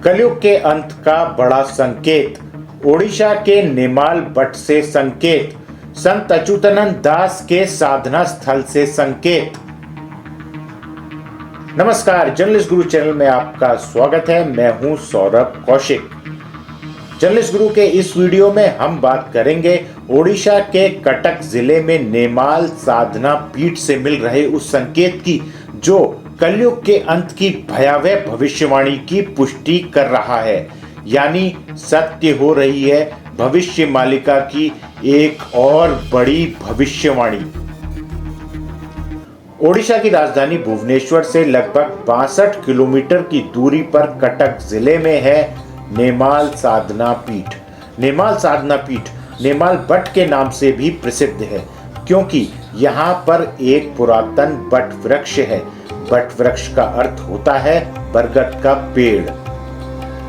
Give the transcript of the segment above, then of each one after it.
कलयुग के अंत का बड़ा संकेत, ओडिशा के नेमाल बट से संकेत, संत अच्युतानंद दास के साधना स्थल से संकेत। नमस्कार, जर्नलिस्ट गुरु चैनल में आपका स्वागत है। मैं हूं सौरभ कौशिक। जर्नलिस्ट गुरु के इस वीडियो में हम बात करेंगे ओडिशा के कटक जिले में नेमाल साधना पीठ से मिल रहे उस संकेत की जो कलयुग के अंत की भयावह भविष्यवाणी की पुष्टि कर रहा है। यानी सत्य हो रही है भविष्य मालिका की एक और बड़ी भविष्यवाणी। ओडिशा की राजधानी भुवनेश्वर से लगभग 62 किलोमीटर की दूरी पर कटक जिले में है नेमाल साधना पीठ। नेमाल साधना पीठ नेमाल बट के नाम से भी प्रसिद्ध है क्योंकि यहाँ पर एक पुरातन बट वृक्ष है। बट वृक्ष का अर्थ होता है बरगद का पेड़।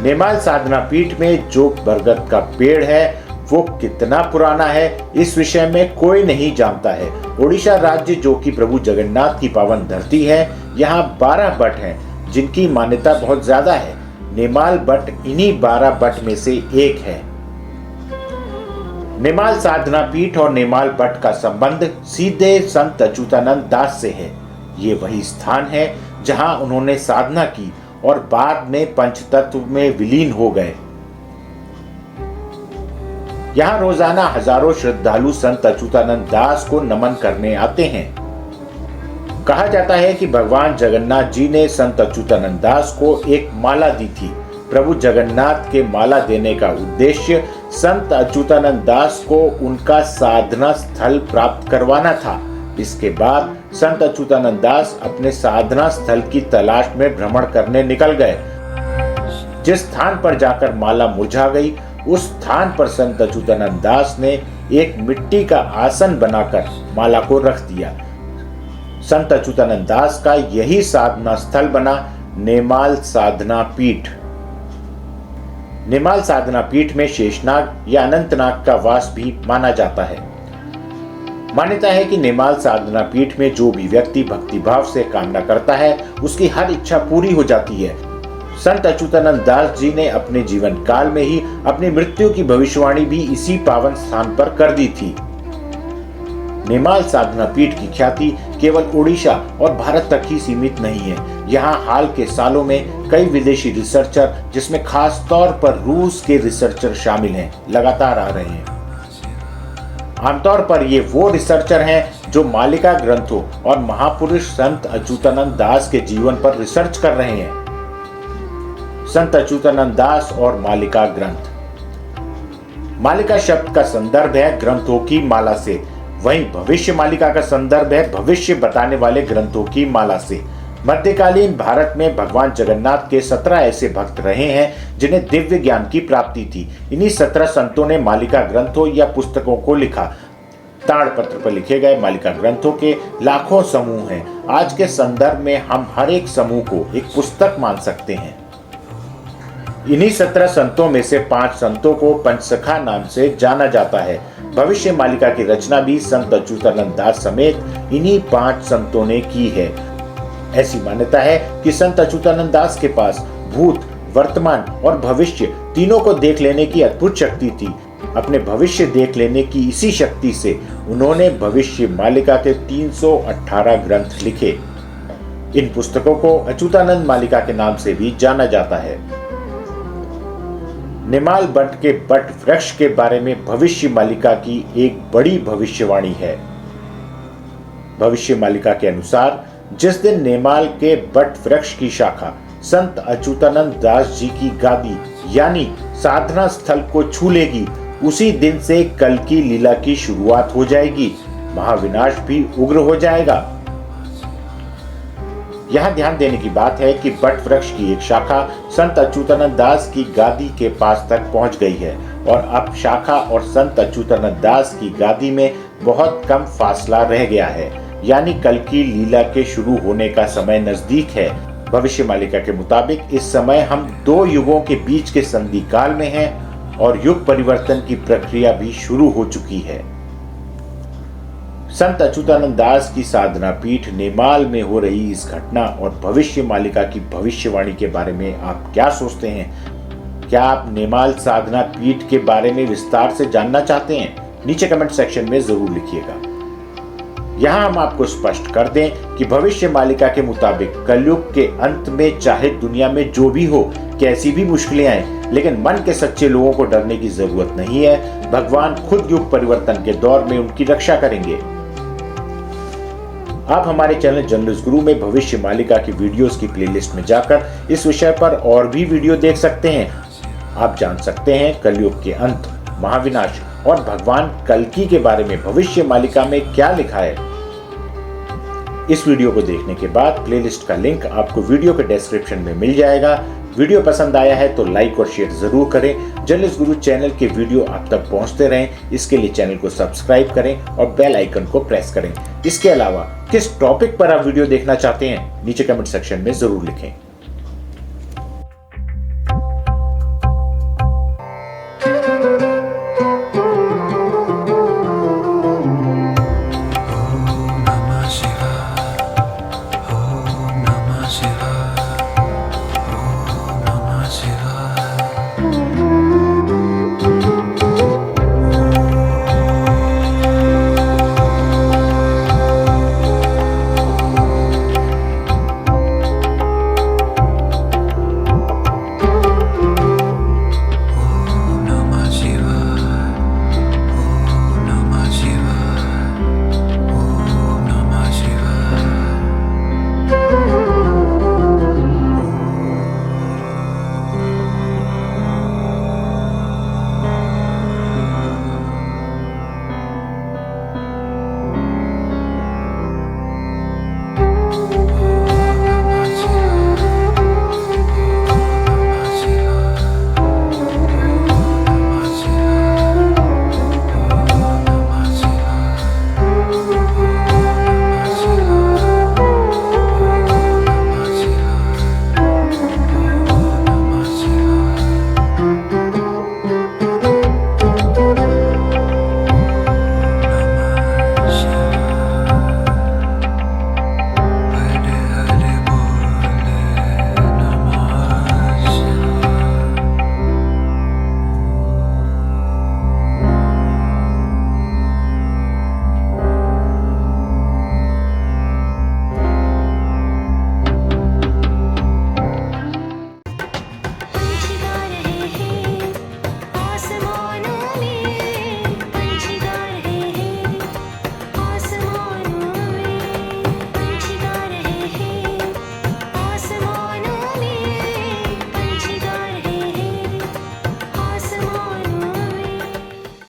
नेमाल साधना पीठ में जो बरगद का पेड़ है वो कितना पुराना है इस विषय में कोई नहीं जानता है। ओडिशा राज्य जो कि प्रभु जगन्नाथ की पावन धरती है, यहाँ 12 बट हैं जिनकी मान्यता बहुत ज्यादा है। नेमाल बट इन्हीं 12 बट में से एक है। नेमाल साधना पीठ और नेमाल बट का संबंध सीधे संत अच्युतानंद दास से है। ये वही स्थान है जहां उन्होंने साधना की और बाद में पंचतत्व में विलीन हो गए। यहां रोजाना हजारों श्रद्धालु संत अच्युतानंद दास को नमन करने आते हैं। कहा जाता है कि भगवान जगन्नाथ जी ने संत अच्युतानंद दास को एक माला दी थी। प्रभु जगन्नाथ के माला देने का उद्देश्य संत अच्युतानंद दास को उनका साधना स्थल प्राप्त करवाना था। इसके बाद संत अच्युतानंद दास अपने साधना स्थल की तलाश में भ्रमण करने निकल गए। जिस स्थान पर जाकर माला मुरझा गई उस स्थान पर संत अच्युतानंद दास ने एक मिट्टी का आसन बनाकर माला को रख दिया। संत अच्युतानंद दास का यही साधना स्थल बना नेमाल साधना पीठ। नेमाल साधना पीठ में शेषनाग या अनंतनाग का वास भी माना जाता है। मान्यता है कि नेमाल साधना पीठ में जो भी व्यक्ति भक्ति भाव से कामना करता है उसकी हर इच्छा पूरी हो जाती है। संत अच्युतानंद दास जी ने अपने जीवन काल में ही अपनी मृत्यु की भविष्यवाणी भी इसी पावन स्थान पर कर दी थी। नेमाल साधना पीठ की ख्याति केवल ओडिशा और भारत तक ही सीमित नहीं है। यहाँ हाल के सालों में कई विदेशी रिसर्चर, जिसमें खास तौर पर रूस के रिसर्चर शामिल हैं, लगातार आ रहे हैं। आमतौर पर ये वो रिसर्चर हैं जो मालिका ग्रंथों और महापुरुष संत अच्युतानंद दास के जीवन पर रिसर्च कर रहे हैं। संत अच्युतानंद दास और मालिका ग्रंथ। मालिका शब्द का संदर्भ है ग्रंथों की माला से, वहीं भविष्य मालिका का संदर्भ है भविष्य बताने वाले ग्रंथों की माला से। मध्यकालीन भारत में भगवान जगन्नाथ के 17 ऐसे भक्त रहे हैं जिन्हें दिव्य ज्ञान की प्राप्ति थी। इन्हीं 17 संतों ने मालिका ग्रंथों या पुस्तकों को लिखा। ताड़पत्र पर लिखे गए मालिका ग्रंथों के लाखों समूह हैं। आज के संदर्भ में हम हर एक समूह को एक पुस्तक मान सकते हैं। इन्हीं 17 संतों में से 5 संतों को पंचसखा नाम से जाना जाता है। भविष्य मालिका की रचना भी संत अच्युतानंद दास समेत इन्हीं 5 संतों ने की है। ऐसी मान्यता है कि संत अच्युतानंद दास के पास भूत, वर्तमान और भविष्य तीनों को देख लेने की अद्भुत शक्ति थी। अपने भविष्य देख लेने की इसी शक्ति से उन्होंने भविष्य मालिका के 318 ग्रंथ लिखे। इन पुस्तकों को अच्युतानंद मालिका के नाम से भी जाना जाता है। नेमाल बट के बट वृक्ष के बारे में भविष्य मालिका की एक बड़ी भविष्यवाणी है। भविष्य मालिका के अनुसार जिस दिन नेमाल के बट वृक्ष की शाखा संत अच्युतानंद दास जी की गादी यानी साधना स्थल को छू लेगी, उसी दिन से कल की लीला की शुरुआत हो जाएगी। महाविनाश भी उग्र हो जाएगा। यहां ध्यान देने की बात है कि बट वृक्ष की एक शाखा संत अच्युतानंद दास की गादी के पास तक पहुंच गई है और अब शाखा और संत अच्युतानंद दास की गादी में बहुत कम फासला रह गया है। यानी कल की लीला के शुरू होने का समय नजदीक है। भविष्य मालिका के मुताबिक इस समय हम 2 युगों के बीच के संधि काल में हैं और युग परिवर्तन की प्रक्रिया भी शुरू हो चुकी है। संत अच्युतानंद दास की साधना पीठ नेमाल में हो रही इस घटना और भविष्य मालिका की भविष्यवाणी के बारे में आप क्या सोचते हैं? क्या आप नेमाल साधना पीठ के बारे में विस्तार से जानना चाहते हैं? नीचे कमेंट सेक्शन में जरूर लिखिएगा। यहां हम आपको स्पष्ट कर दें कि भविष्य मालिका के मुताबिक कलयुग के अंत में चाहे दुनिया में जो भी हो, कैसी भी मुश्किलें आए, लेकिन मन के सच्चे लोगों को डरने की जरूरत नहीं है। भगवान खुद युग परिवर्तन के दौर में उनकी रक्षा करेंगे। आप हमारे चैनल जर्नलिस्ट गुरु में भविष्य मालिका की वीडियोस की प्लेलिस्ट में जाकर इस विषय पर और भी वीडियो देख सकते हैं। आप जान सकते हैं कलयुग के अंत, महाविनाश और भगवान कल्कि के बारे में भविष्य मालिका में क्या लिखा है। इस वीडियो को देखने के बाद प्लेलिस्ट का लिंक आपको वीडियो के डिस्क्रिप्शन में मिल जाएगा। वीडियो पसंद आया है तो लाइक और शेयर जरूर करें। जर्नलिस्ट गुरु चैनल के वीडियो आप तक पहुंचते रहें, इसके लिए चैनल को सब्सक्राइब करें और बेल आइकन को प्रेस करें। इसके अलावा किस टॉपिक पर आप वीडियो देखना चाहते हैं, नीचे कमेंट सेक्शन में जरूर लिखें।